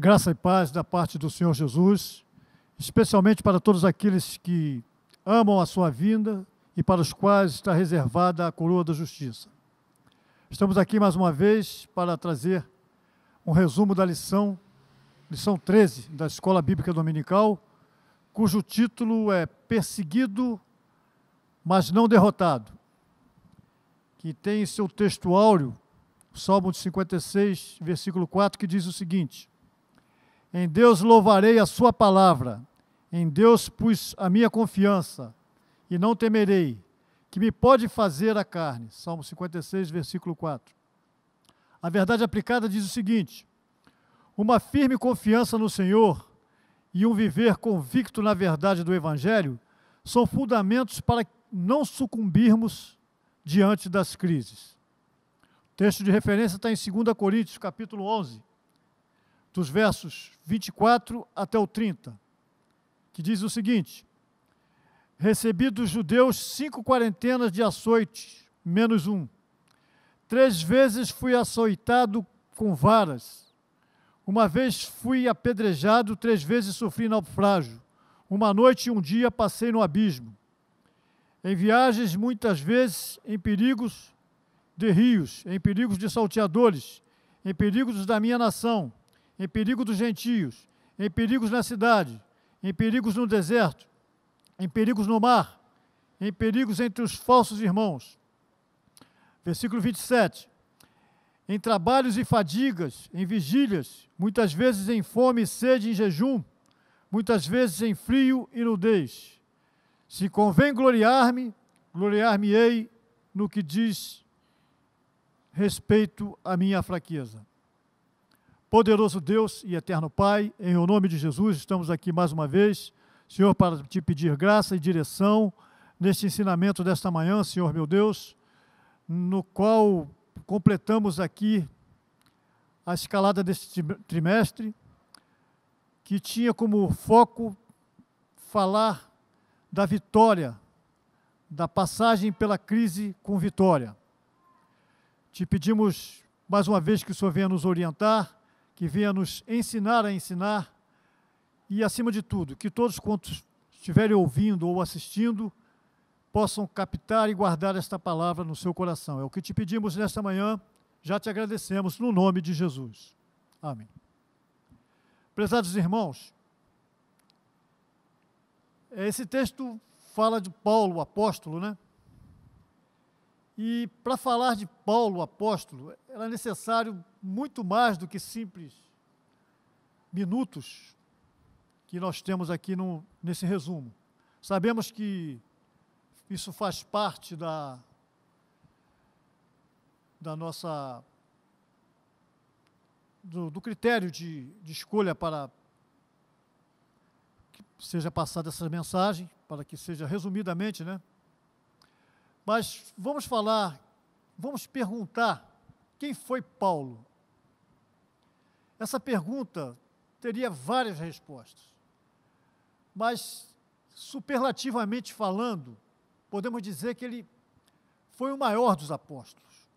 Graça e paz da parte do Senhor Jesus, especialmente para todos aqueles que amam a sua vinda e para os quais está reservada a coroa da justiça. Estamos aqui mais uma vez para trazer um resumo da lição 13 da Escola Bíblica Dominical, cujo título é Perseguido, mas não derrotado, que tem em seu texto áureo, o Salmo de 56, versículo 4, que diz o seguinte: em Deus louvarei a sua palavra, em Deus pus a minha confiança, e não temerei, que me pode fazer a carne. Salmo 56, versículo 4. A verdade aplicada diz o seguinte: uma firme confiança no Senhor e um viver convicto na verdade do Evangelho são fundamentos para não sucumbirmos diante das crises. O texto de referência está em 2 Coríntios, capítulo 11, dos versos 24 até o 30, que diz o seguinte: recebi dos judeus 5 quarentenas de açoite, menos um. 3 vezes fui açoitado com varas. Uma vez fui apedrejado, 3 vezes sofri naufrágio. Uma noite e um dia passei no abismo. Em viagens, muitas vezes, em perigos de rios, em perigos de salteadores, em perigos da minha nação, em perigo dos gentios, em perigos na cidade, em perigos no deserto, em perigos no mar, em perigos entre os falsos irmãos. Versículo 27. Em trabalhos e fadigas, em vigílias, muitas vezes em fome e sede, em jejum, muitas vezes em frio e nudez. Se convém gloriar-me, gloriar-me-ei no que diz respeito à minha fraqueza. Poderoso Deus e eterno Pai, em o nome de Jesus, estamos aqui mais uma vez, Senhor, para te pedir graça e direção neste ensinamento desta manhã, Senhor meu Deus, no qual completamos aqui a escalada deste trimestre, que tinha como foco falar da vitória, da passagem pela crise com vitória. Te pedimos mais uma vez que o Senhor venha nos orientar, que venha nos ensinar a ensinar e, acima de tudo, que todos quantos estiverem ouvindo ou assistindo possam captar e guardar esta palavra no seu coração. É o que te pedimos nesta manhã, já te agradecemos no nome de Jesus. Amém. Prezados irmãos, esse texto fala de Paulo, o apóstolo, né? E para falar de Paulo, o apóstolo, era necessário muito mais do que simples minutos que nós temos aqui nesse resumo. Sabemos que isso faz parte da nossa do critério de escolha para que seja passada essa mensagem, para que seja resumidamente, né? Mas vamos perguntar quem foi Paulo. Essa pergunta teria várias respostas, mas superlativamente falando, podemos dizer que ele foi o maior dos apóstolos,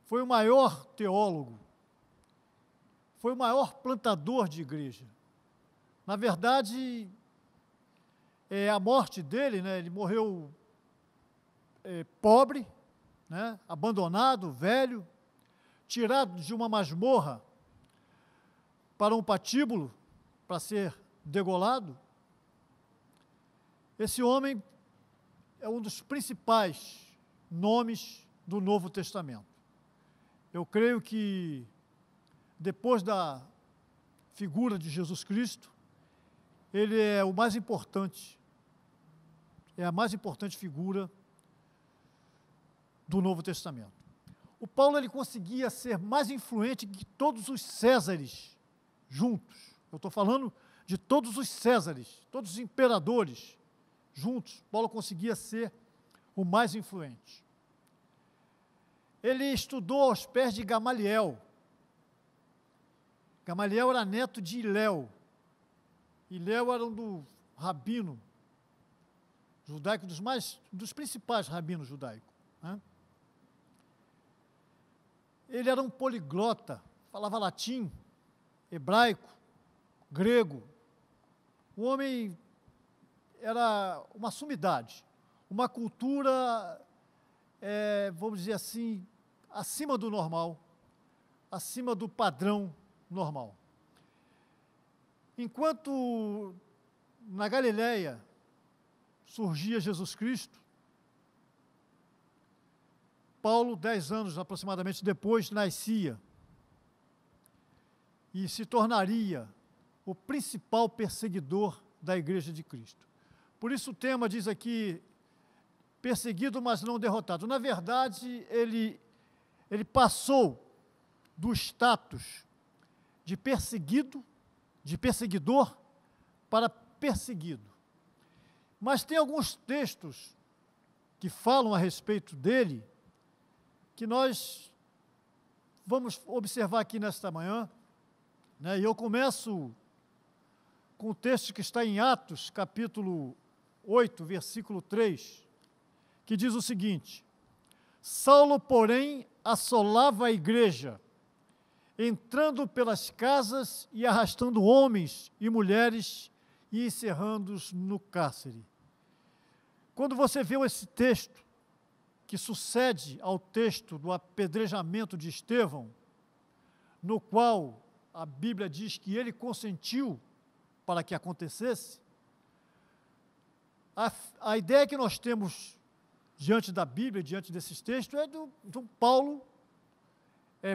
foi o maior teólogo, foi o maior plantador de igreja. Na verdade, a morte dele, né, ele morreu pobre, né, abandonado, velho, tirado de uma masmorra para um patíbulo para ser degolado. Esse homem é um dos principais nomes do Novo Testamento. Eu creio que depois da figura de Jesus Cristo, ele é o mais importante, é a mais importante figura do Novo Testamento. O Paulo, ele conseguia ser mais influente que todos os Césares juntos. Eu estou falando de todos os Césares, todos os imperadores juntos. Paulo conseguia ser o mais influente. Ele estudou aos pés de Gamaliel. Gamaliel era neto de Hilel. Hilel era do rabino judaico, dos principais rabinos judaicos, né? Ele era um poliglota, falava latim, hebraico, grego. O homem era uma sumidade, uma cultura, vamos dizer assim, acima do normal, acima do padrão normal. Enquanto na Galileia surgia Jesus Cristo, Paulo, 10 anos aproximadamente depois, nascia e se tornaria o principal perseguidor da Igreja de Cristo. Por isso o tema diz aqui, perseguido, mas não derrotado. Na verdade, ele passou do status de perseguido, de perseguidor, para perseguido. Mas tem alguns textos que falam a respeito dele, que nós vamos observar aqui nesta manhã, né? E eu começo com o texto que está em Atos, capítulo 8, versículo 3, que diz o seguinte: Saulo, porém, assolava a igreja, entrando pelas casas e arrastando homens e mulheres e encerrando-os no cárcere. Quando você vê esse texto, que sucede ao texto do apedrejamento de Estevão, no qual a Bíblia diz que ele consentiu para que acontecesse, a ideia que nós temos diante da Bíblia, diante desses textos, é de um Paulo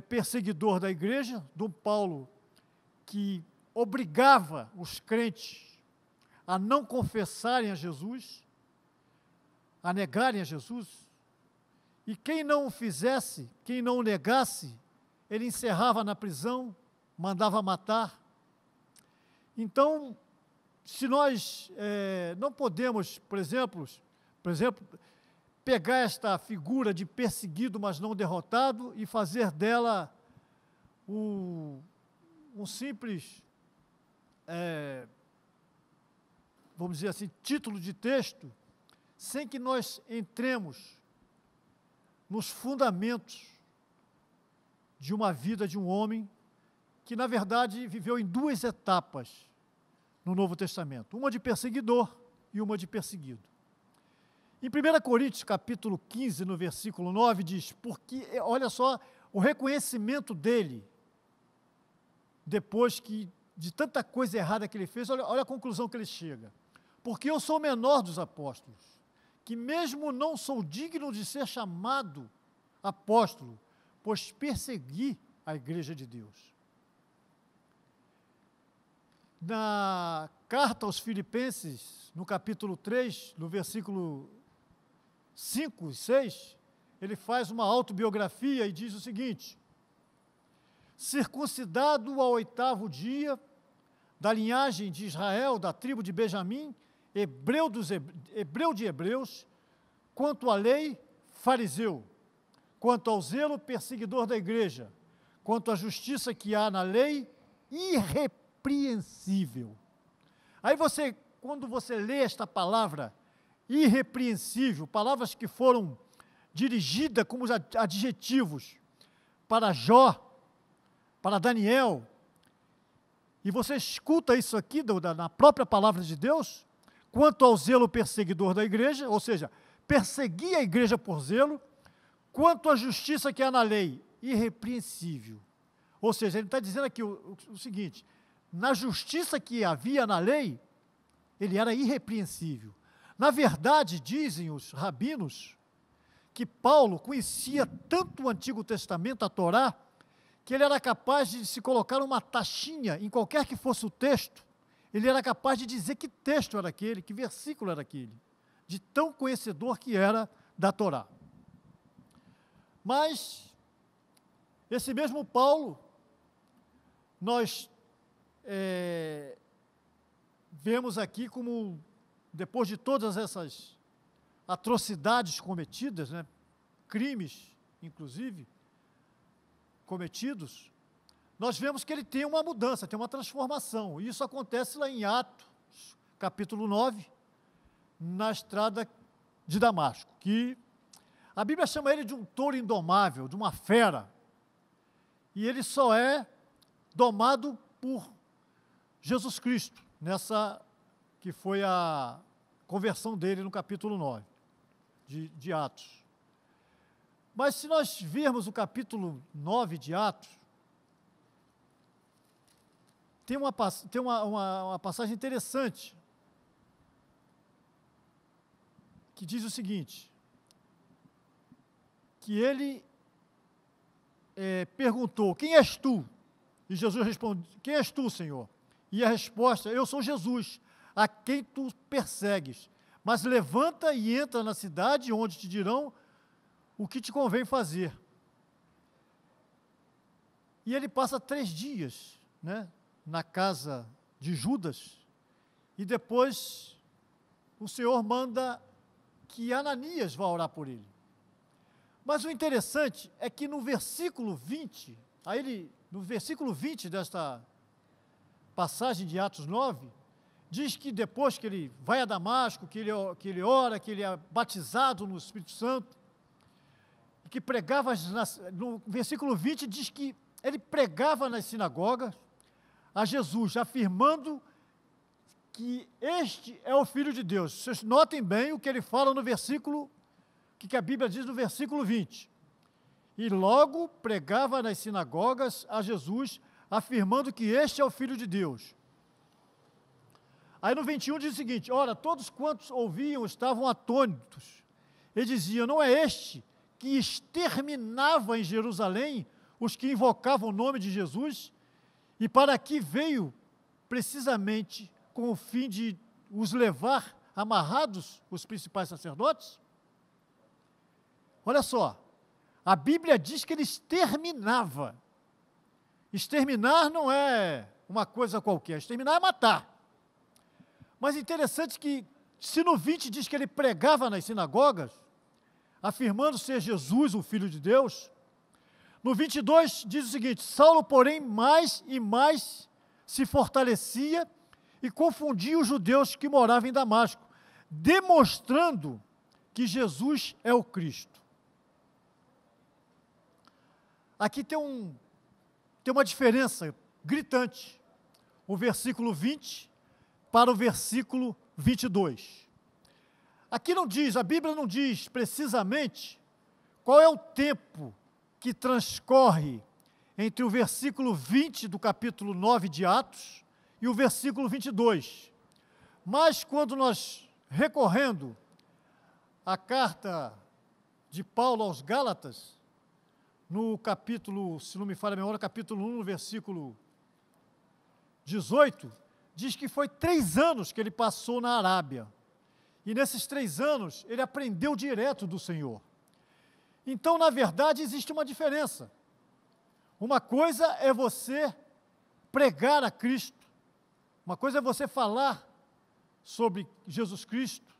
perseguidor da igreja, de um Paulo que obrigava os crentes a não confessarem a Jesus, a negarem a Jesus, e quem não o fizesse, quem não o negasse, ele encerrava na prisão, mandava matar. Então, se nós não podemos, por exemplo, pegar esta figura de perseguido, mas não derrotado, e fazer dela um simples, vamos dizer assim, título de texto, sem que nós entremos nos fundamentos de uma vida de um homem que, na verdade, viveu em duas etapas no Novo Testamento, uma de perseguidor e uma de perseguido. Em 1 Coríntios, capítulo 15, no versículo 9, diz, porque, olha só, o reconhecimento dele, depois de tanta coisa errada que ele fez, olha a conclusão que ele chega. Porque eu sou o menor dos apóstolos, que mesmo não sou digno de ser chamado apóstolo, pois persegui a igreja de Deus. Na carta aos Filipenses, no capítulo 3, no versículo 5 e 6, ele faz uma autobiografia e diz o seguinte: circuncidado ao 8º dia, da linhagem de Israel, da tribo de Benjamim, hebreu de hebreus, quanto à lei, fariseu, quanto ao zelo, perseguidor da igreja, quanto à justiça que há na lei, irrepreensível. Aí quando você lê esta palavra, irrepreensível, palavras que foram dirigidas como adjetivos para Jó, para Daniel, e você escuta isso aqui na própria palavra de Deus, quanto ao zelo perseguidor da igreja, ou seja, perseguir a igreja por zelo, quanto à justiça que há na lei, irrepreensível. Ou seja, ele está dizendo aqui o seguinte: na justiça que havia na lei, ele era irrepreensível. Na verdade, dizem os rabinos, que Paulo conhecia tanto o Antigo Testamento, a Torá, que ele era capaz de se colocar uma taxinha em qualquer que fosse o texto, ele era capaz de dizer que texto era aquele, que versículo era aquele, de tão conhecedor que era da Torá. Mas, esse mesmo Paulo, nós vemos aqui como, depois de todas essas atrocidades cometidas, né, crimes, inclusive, cometidos, nós vemos que ele tem uma mudança, tem uma transformação. E isso acontece lá em Atos, capítulo 9, na estrada de Damasco, que a Bíblia chama ele de um touro indomável, de uma fera. E ele só é domado por Jesus Cristo, nessa que foi a conversão dele no capítulo 9 de Atos. Mas se nós virmos o capítulo 9 de Atos, tem uma passagem interessante, que diz o seguinte, que ele perguntou, quem és tu? E Jesus respondeu, quem és tu, Senhor? E a resposta, eu sou Jesus, a quem tu persegues. Mas levanta e entra na cidade, onde te dirão o que te convém fazer. E ele passa 3 dias, né, na casa de Judas, e depois o Senhor manda que Ananias vá orar por ele. Mas o interessante é que no versículo 20, no versículo 20 desta passagem de Atos 9, diz que depois que ele vai a Damasco, que ele ora, que ele é batizado no Espírito Santo, e que pregava, no versículo 20 diz que ele pregava nas sinagogas a Jesus, afirmando que este é o Filho de Deus. Vocês notem bem o que ele fala no versículo, o que a Bíblia diz no versículo 20. E logo pregava nas sinagogas a Jesus, afirmando que este é o Filho de Deus. Aí no 21 diz o seguinte, ora, todos quantos ouviam estavam atônitos, e diziam, não é este que exterminava em Jerusalém os que invocavam o nome de Jesus, e para aqui veio precisamente com o fim de os levar amarrados, os principais sacerdotes? Olha só, a Bíblia diz que ele exterminava. Exterminar não é uma coisa qualquer, exterminar é matar. Mas interessante que, se no 20 diz que ele pregava nas sinagogas, afirmando ser Jesus o Filho de Deus, no 22 diz o seguinte, Saulo, porém, mais e mais se fortalecia e confundia os judeus que moravam em Damasco, demonstrando que Jesus é o Cristo. Aqui tem uma diferença gritante, o versículo 20 para o versículo 22. Aqui não diz, a Bíblia não diz precisamente qual é o tempo que transcorre entre o versículo 20 do capítulo 9 de Atos e o versículo 22. Mas quando nós, recorrendo à carta de Paulo aos Gálatas, no capítulo, se não me falha a memória, capítulo 1, no versículo 18, diz que foi 3 anos que ele passou na Arábia. E nesses 3 anos, ele aprendeu direto do Senhor. Então, na verdade, existe uma diferença. Uma coisa é você pregar a Cristo. Uma coisa é você falar sobre Jesus Cristo,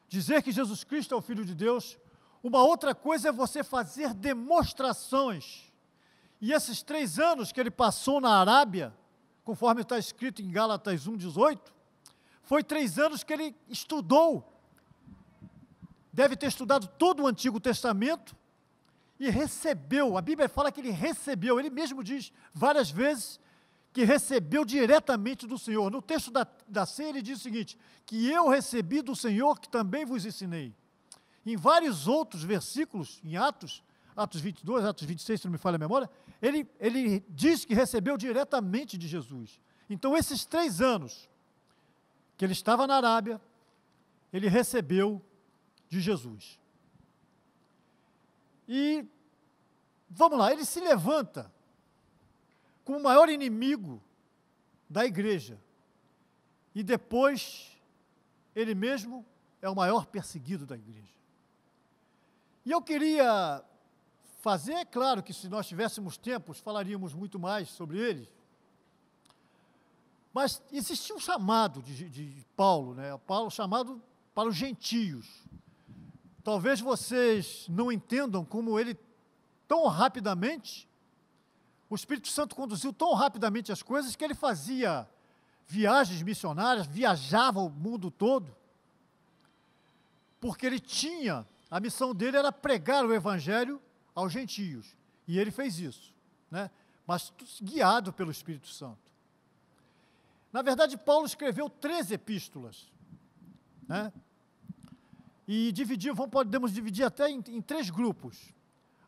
dizer que Jesus Cristo é o Filho de Deus. Uma outra coisa é você fazer demonstrações. E esses 3 anos que ele passou na Arábia, conforme está escrito em Gálatas 1,18, foi 3 anos que ele estudou, deve ter estudado todo o Antigo Testamento e recebeu, a Bíblia fala que ele recebeu, ele mesmo diz várias vezes que recebeu diretamente do Senhor. No texto da ceia ele diz o seguinte, que eu recebi do Senhor que também vos ensinei. Em vários outros versículos, em Atos 22, Atos 26, se não me falha a memória, ele diz que recebeu diretamente de Jesus. Então, esses 3 anos que ele estava na Arábia, ele recebeu de Jesus. E, vamos lá, ele se levanta como o maior inimigo da igreja. E depois, ele mesmo é o maior perseguido da igreja. E eu queria fazer, é claro que se nós tivéssemos tempo, falaríamos muito mais sobre ele, mas existia um chamado de Paulo, né? Paulo chamado para os gentios. Talvez vocês não entendam como ele, tão rapidamente, o Espírito Santo conduziu tão rapidamente as coisas que ele fazia viagens missionárias, viajava o mundo todo, porque ele tinha, a missão dele era pregar o Evangelho aos gentios, e ele fez isso, né? Mas guiado pelo Espírito Santo. Na verdade, Paulo escreveu 13 epístolas, né? E podemos dividir até em 3 grupos.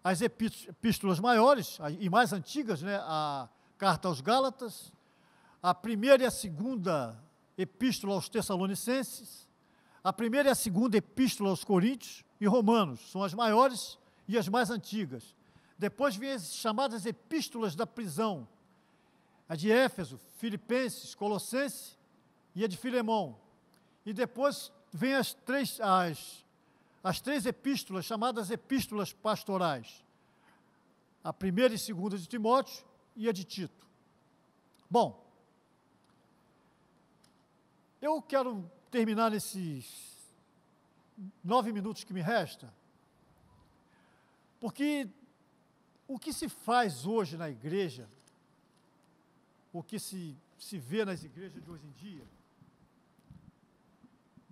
As epístolas maiores e mais antigas, né? A carta aos Gálatas, a primeira e a segunda epístola aos Tessalonicenses, a primeira e a segunda epístola aos Coríntios e Romanos, são as maiores e as mais antigas. Depois vem as chamadas epístolas da prisão, a de Éfeso, Filipenses, Colossenses e a de Filemão. E depois vem as três epístolas, chamadas epístolas pastorais, a primeira e segunda de Timóteo e a de Tito. Bom, eu quero terminar nesses 9 minutos que me resta, porque o que se faz hoje na igreja, o que se vê nas igrejas de hoje em dia,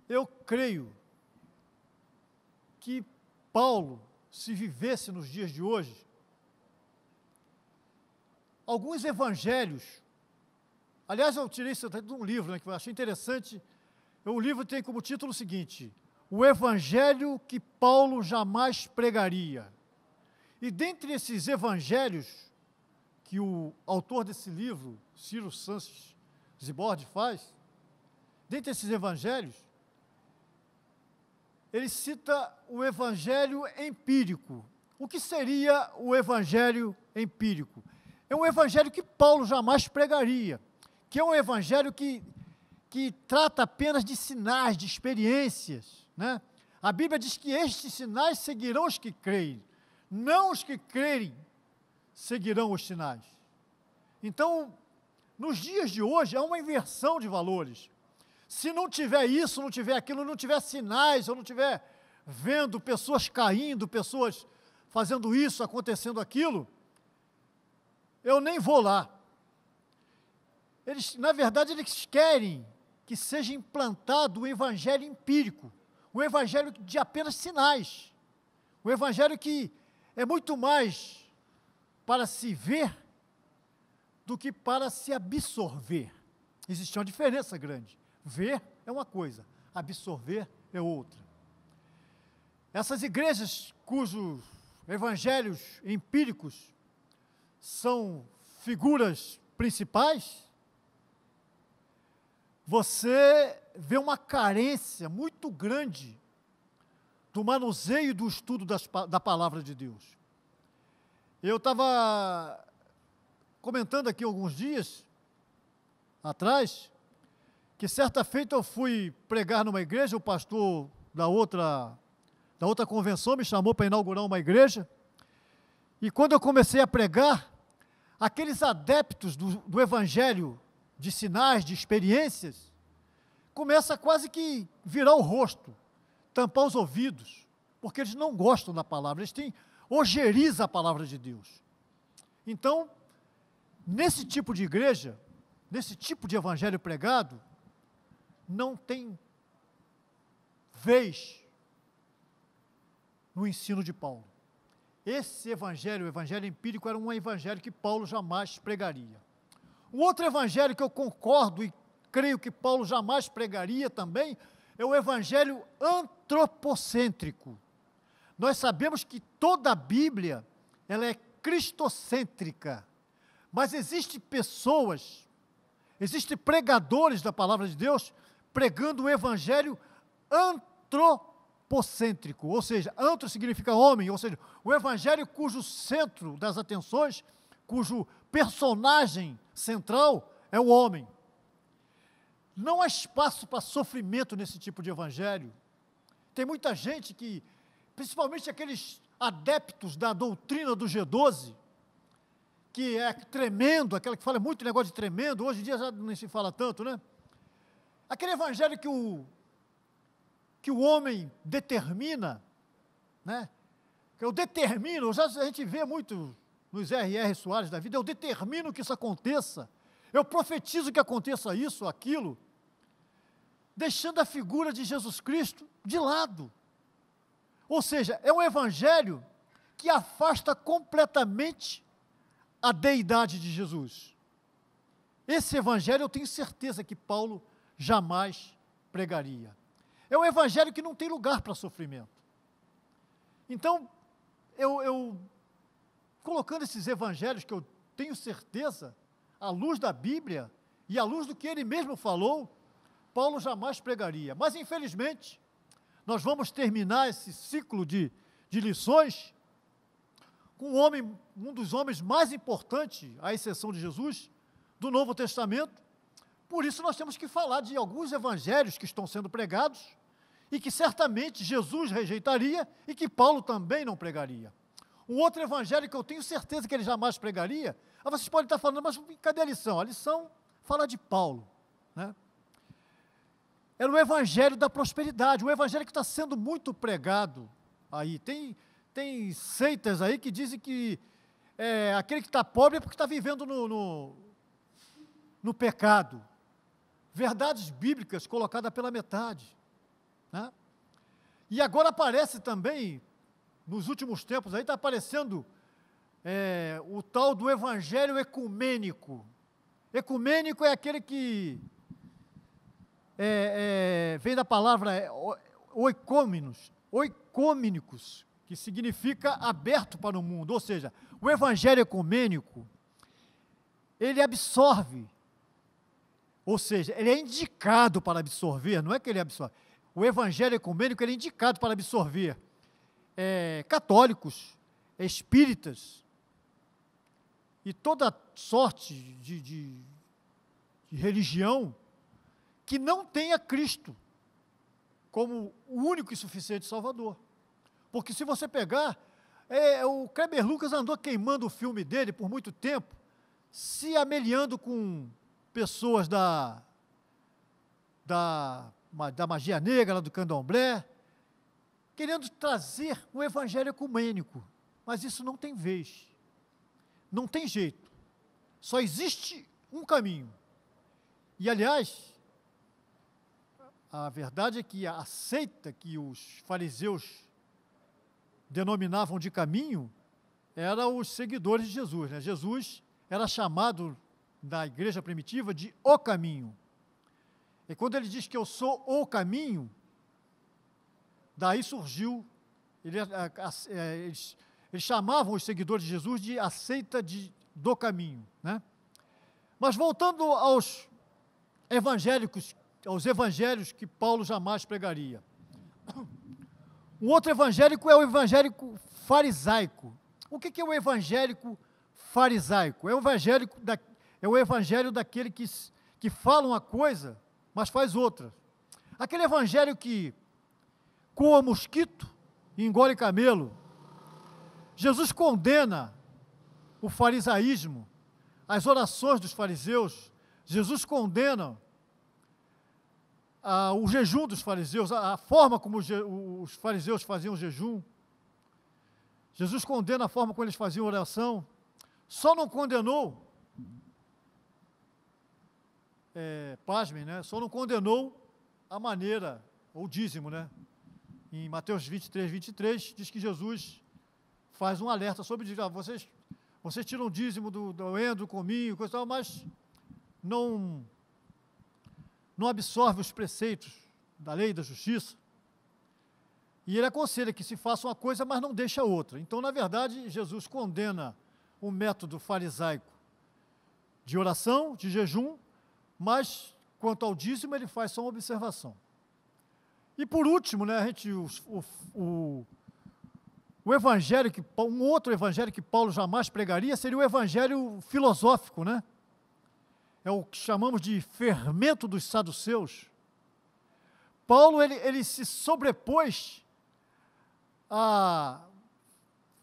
eu creio que Paulo, se vivesse nos dias de hoje, alguns evangelhos, aliás, eu tirei isso de um livro, né, que eu achei interessante. O livro tem como título o seguinte: O Evangelho que Paulo jamais pregaria. E dentre esses evangelhos que o autor desse livro, Ciro Sanches Zibord, faz, dentre esses evangelhos, ele cita o evangelho empírico. O que seria o evangelho empírico? É um evangelho que Paulo jamais pregaria, que é um evangelho que trata apenas de sinais, de experiências, né? A Bíblia diz que estes sinais seguirão os que creem, não os que crerem seguirão os sinais. Então, nos dias de hoje, há uma inversão de valores. Se não tiver isso, não tiver aquilo, não tiver sinais, ou não tiver vendo pessoas caindo, pessoas fazendo isso, acontecendo aquilo, eu nem vou lá. Na verdade, eles querem que seja implantado o evangelho empírico, um evangelho de apenas sinais, um evangelho que é muito mais para se ver do que para se absorver. Existe uma diferença grande. Ver é uma coisa, absorver é outra. Essas igrejas cujos evangelhos empíricos são figuras principais, você vê uma carência muito grande do manuseio e do estudo da palavra de Deus. Eu estava comentando aqui alguns dias atrás, que certa feita eu fui pregar numa igreja, o pastor da outra convenção me chamou para inaugurar uma igreja, e quando eu comecei a pregar, aqueles adeptos do evangelho de sinais, de experiências, começa quase que virar o rosto, tampar os ouvidos, porque eles não gostam da palavra, eles têm ojeriza a palavra de Deus. Então, nesse tipo de igreja, nesse tipo de evangelho pregado, não tem vez no ensino de Paulo. Esse evangelho, o evangelho empírico, era um evangelho que Paulo jamais pregaria. Um outro evangelho que eu concordo e creio que Paulo jamais pregaria também, é o evangelho antropocêntrico. Nós sabemos que toda a Bíblia, ela é cristocêntrica, mas existem pessoas, existem pregadores da palavra de Deus, pregando o evangelho antropocêntrico, ou seja, antro significa homem, ou seja, o evangelho cujo centro das atenções, cujo personagem central é o homem. Não há espaço para sofrimento nesse tipo de evangelho. Tem muita gente que, principalmente aqueles adeptos da doutrina do G12, que é tremendo, aquela que fala muito negócio de tremendo, hoje em dia já não se fala tanto, né? Aquele evangelho que o homem determina, né? Que eu determino, a gente vê muito nos R.R. Soares da vida, eu determino que isso aconteça, eu profetizo que aconteça isso, aquilo, deixando a figura de Jesus Cristo de lado. Ou seja, é um evangelho que afasta completamente a deidade de Jesus. esse evangelho eu tenho certeza que Paulo jamais pregaria. É um evangelho que não tem lugar para sofrimento. Então, eu colocando esses evangelhos que eu tenho certeza, à luz da Bíblia e à luz do que ele mesmo falou, Paulo jamais pregaria. Mas, infelizmente, nós vamos terminar esse ciclo de lições com um dos homens mais importantes, à exceção de Jesus, do Novo Testamento. Por isso nós temos que falar de alguns evangelhos que estão sendo pregados e que certamente Jesus rejeitaria e que Paulo também não pregaria. Um outro evangelho que eu tenho certeza que ele jamais pregaria, vocês podem estar falando, mas cadê a lição? A lição fala de Paulo, né? Era o evangelho da prosperidade, um evangelho que está sendo muito pregado aí. Tem seitas aí que dizem que aquele que está pobre é porque está vivendo no pecado. Verdades bíblicas colocadas pela metade, né? E agora aparece também, nos últimos tempos, aí está aparecendo o tal do evangelho ecumênico. Ecumênico é aquele que vem da palavra oicômenicos, que significa aberto para o mundo. Ou seja, o evangelho ecumênico, ele absorve, ou seja, ele é indicado para absorver, não é que ele absorve. O evangelho ecumênico, ele é indicado para absorver católicos, espíritas, e toda sorte de religião que não tenha Cristo como o único e suficiente Salvador. Porque se você pegar, o Kleber Lucas andou queimando o filme dele por muito tempo, se ameliando com pessoas da magia negra, lá do candomblé, querendo trazer um evangelho ecumênico. Mas isso não tem vez. Não tem jeito. Só existe um caminho. E, aliás, a verdade é que a seita que os fariseus denominavam de caminho eram os seguidores de Jesus, né? Jesus era chamado da igreja primitiva de o caminho. E quando ele diz que eu sou o caminho, daí surgiu, eles chamavam os seguidores de Jesus de a seita do caminho, né? Mas voltando aos evangelhos que Paulo jamais pregaria. Um outro evangélico é o evangélico farisaico. O que é o evangélico farisaico? É o evangelho daquele que fala uma coisa, mas faz outra. Aquele evangelho que coa mosquito e engole camelo. Jesus condena o farisaísmo, as orações dos fariseus. Jesus condena o jejum dos fariseus, a forma como os fariseus faziam jejum. Jesus condena a forma como eles faziam oração. Só não condenou, pasmem, né? Só não condenou a maneira, ou dízimo, né? Em Mateus 23, diz que Jesus faz um alerta sobre vocês tiram o dízimo do endo, do cominho, coisa e tal, mas não absorve os preceitos da lei e da justiça. E ele aconselha que se faça uma coisa, mas não deixa outra. Então, na verdade, Jesus condena o método farisaico de oração, de jejum, mas quanto ao dízimo, ele faz só uma observação. E por último, né, um outro evangelho que Paulo jamais pregaria seria o evangelho filosófico, né? É o que chamamos de fermento dos saduceus. Paulo, ele se sobrepôs a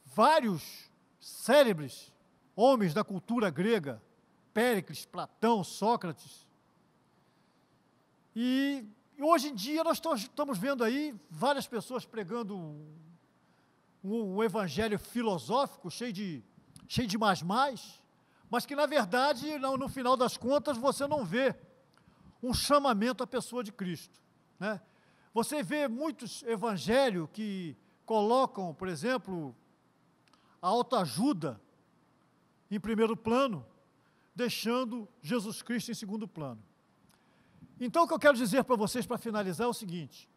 vários célebres homens da cultura grega, Péricles, Platão, Sócrates. E hoje em dia nós estamos vendo aí várias pessoas pregando um evangelho filosófico, cheio de mais, mas que, na verdade, no final das contas, você não vê um chamamento à pessoa de Cristo, né? Você vê muitos evangelhos que colocam, por exemplo, a autoajuda em primeiro plano, deixando Jesus Cristo em segundo plano. Então, o que eu quero dizer para vocês, para finalizar, é o seguinte,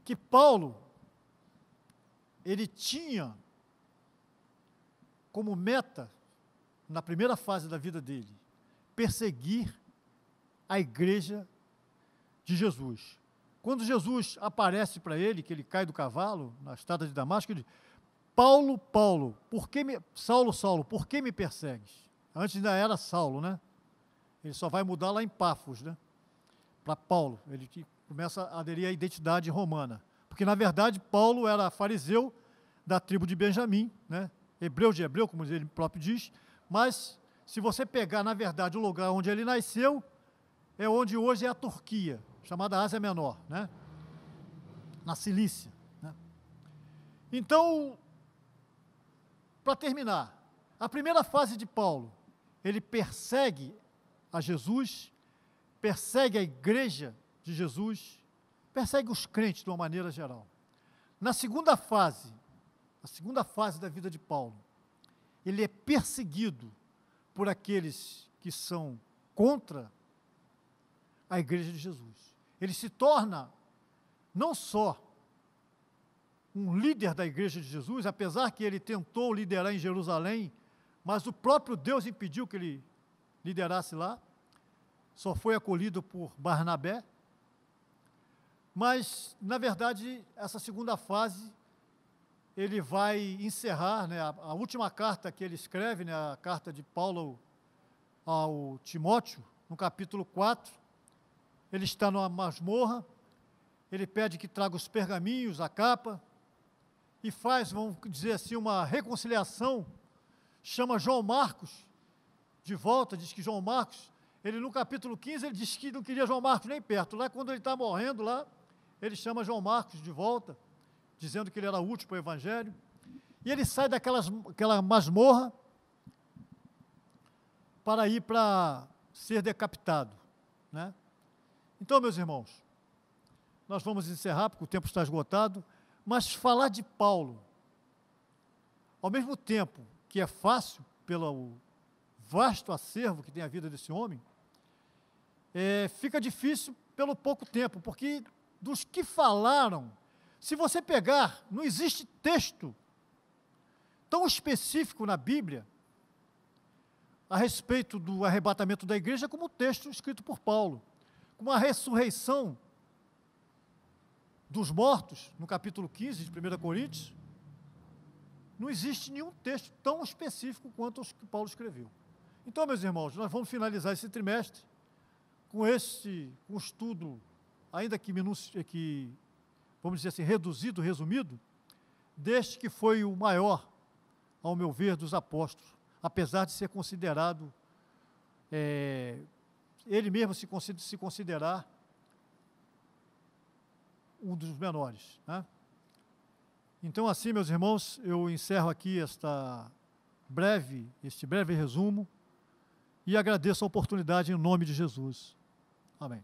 que Paulo, ele tinha como meta, na primeira fase da vida dele, perseguir a igreja de Jesus. Quando Jesus aparece para ele, que ele cai do cavalo, na estrada de Damasco, ele diz, Paulo, Paulo, Saulo, Saulo, por que me persegues? Antes ainda era Saulo, né? Ele só vai mudar lá em Pafos, né? Para Paulo, ele começa a aderir à identidade romana. Porque, na verdade, Paulo era fariseu da tribo de Benjamim, né? Hebreu de hebreu, como ele próprio diz, mas se você pegar, na verdade, o lugar onde ele nasceu, é onde hoje é a Turquia, chamada Ásia Menor, né? Na Cilícia, né? Então, para terminar, a primeira fase de Paulo, ele persegue a Jesus, persegue a igreja de Jesus, persegue os crentes de uma maneira geral. Na segunda fase, a segunda fase da vida de Paulo, ele é perseguido por aqueles que são contra a igreja de Jesus. Ele se torna não só um líder da igreja de Jesus, apesar que ele tentou liderar em Jerusalém, mas o próprio Deus impediu que ele liderasse lá, só foi acolhido por Barnabé. Mas, na verdade, essa segunda fase, ele vai encerrar, né, a última carta que ele escreve, né, a carta de Paulo ao Timóteo, no capítulo 4, ele está numa masmorra, ele pede que traga os pergaminhos, a capa, e faz, vamos dizer assim, uma reconciliação, chama João Marcos de volta, diz que João Marcos, ele no capítulo 15, ele diz que não queria João Marcos nem perto, lá quando ele está morrendo lá, ele chama João Marcos de volta, dizendo que ele era útil para o Evangelho, e ele sai daquela masmorra para ir para ser decapitado, né? Então, meus irmãos, nós vamos encerrar, porque o tempo está esgotado, mas falar de Paulo, ao mesmo tempo que é fácil, pelo vasto acervo que tem a vida desse homem, fica difícil pelo pouco tempo, porque dos que falaram, se você pegar, não existe texto tão específico na Bíblia a respeito do arrebatamento da igreja como o texto escrito por Paulo, como a ressurreição dos mortos, no capítulo 15 de 1 Coríntios, não existe nenhum texto tão específico quanto os que Paulo escreveu. Então, meus irmãos, nós vamos finalizar esse trimestre com um estudo, ainda que vamos dizer assim, reduzido, resumido, deste que foi o maior, ao meu ver, dos apóstolos, apesar de ser considerado, ele mesmo se considerar um dos menores, né? Então, assim, meus irmãos, eu encerro aqui este breve resumo e agradeço a oportunidade em nome de Jesus. Amém.